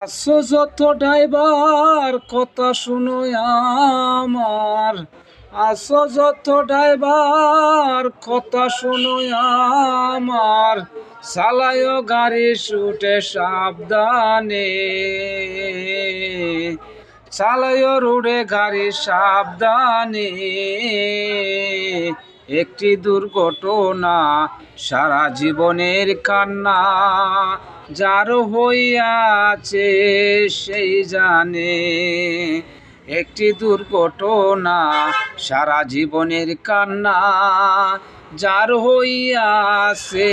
আসো যত ড্রাইভার কথা শুনো আমার, আসো যত ড্রাইভার কথা শুনো আমার, চালায় গাড়ি ছুটে সাবধানে, চালায় রোডে গাড়ি সাবধানে। একটি দুর্ঘটনা সারা জীবনের কান্না, যার হইয়াছে সেই জানে। একটি দুর্ঘটনা সারা জীবনের কান্না, যার হইয়াছে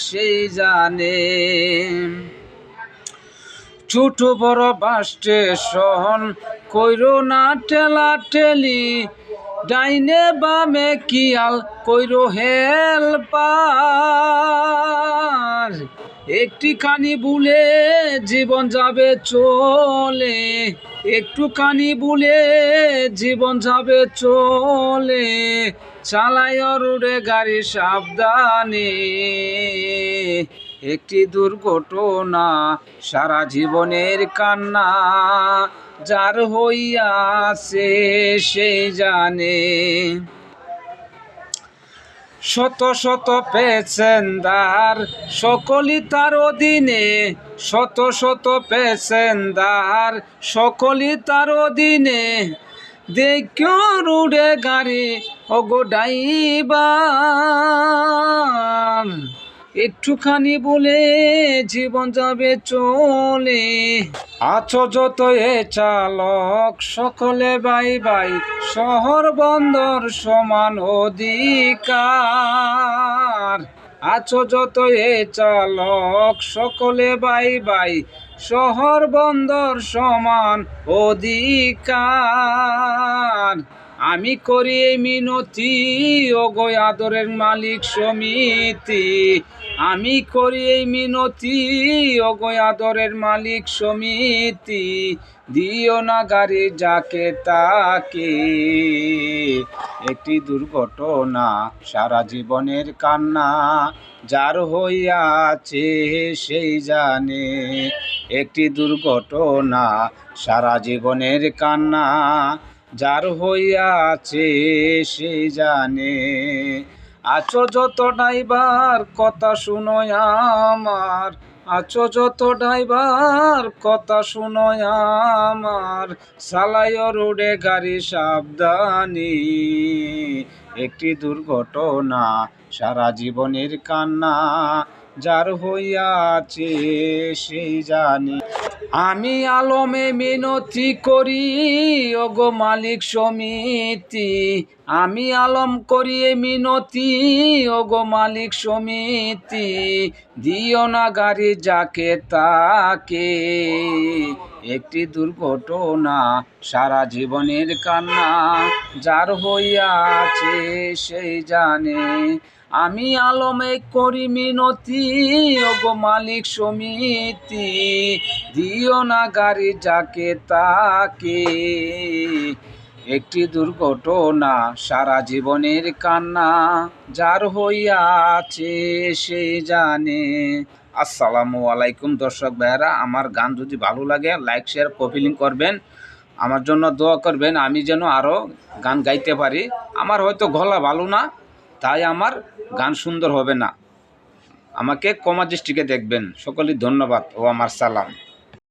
সেই জানে। ছোট বড় বাস স্টেশন কইরো না ঠেলা ঠেলি, ডাইনে বামে কিয়াল কইরো হেলপার। একটুখানি ভুলে জীবন যাবে চলে, একটুখানি ভুলে জীবন যাবে চলে, চালায় রোডে গাড়ি সাবধানে। একটি দুর্ঘটনা সারা জীবনের কান্না, যার হইয়াছে সেই জানে। শত শত প্যাসেঞ্জার সকলই তার অধীনে, শত শত প্যাসেঞ্জার সকলই তার অধীনে, দেখো রোডে গাড়ি ওগো ড্রাইভার। একটুখানি বলে জীবন যাবে চলে, আছো যত এ চালক সকলে বাই বাই, শহর বন্দর সমান অধিকার। আছো যত এ চালক সকলে বাই বাই, শহর বন্দর সমান অধিকার। আমি করি এই মিনতি ওগো আদরের মালিক সমিতি, আমি করি এই মিনতি ওগো আদরের মালিক সমিতি, দিও না গাড়ি যাকে তাকে। একটি দুর্ঘটনা সারা জীবনের কান্না, যার হইয়াছে সেই জানে। একটি দুর্ঘটনা সারা জীবনের কান্না, যার হইয়াছে সেই জানে। আছো যত ড্রাইভার কথা শুনো আমার, আছো যত ড্রাইভার কথা শুনো আমার, চালায় রোডে গাড়ি সাবধানে। একটি দুর্ঘটনা সারা জীবনের কান্না, যার হইয়াছে সেই জানে। আমি আলমে মিনতি করি ওগো মালিক সমিতি, আমি আলম করি মিনতি ওগো মালিক সমিতি, দিও না গাড়ি যাকে তাকে। একটি দুর্ঘটনা সারা জীবনের কান্না, যার হইয়াছে সেই জানে। আমি আলমে করি মিনতি ওগো মালিক সমিতি, দিও না গাড়ি যাকে তাকে। একটি দুর্ঘটনা সারা জীবনের কান্না, যার হইয়াছে সেই জানে। আসসালামু আলাইকুম দর্শক ভাইয়েরা, আমার গান যদি ভালো লাগে লাইক শেয়ার কপি লিঙ্ক করবেন, আমার জন্য দোয়া করবেন আমি যেন আরও গান গাইতে পারি। আমার হয়তো গলা ভালো না, তাই আমার গান সুন্দর হবে না, আমাকে ক্ষমা দৃষ্টিতে দেখবেন। সকলেই ধন্যবাদ ও আমার সালাম।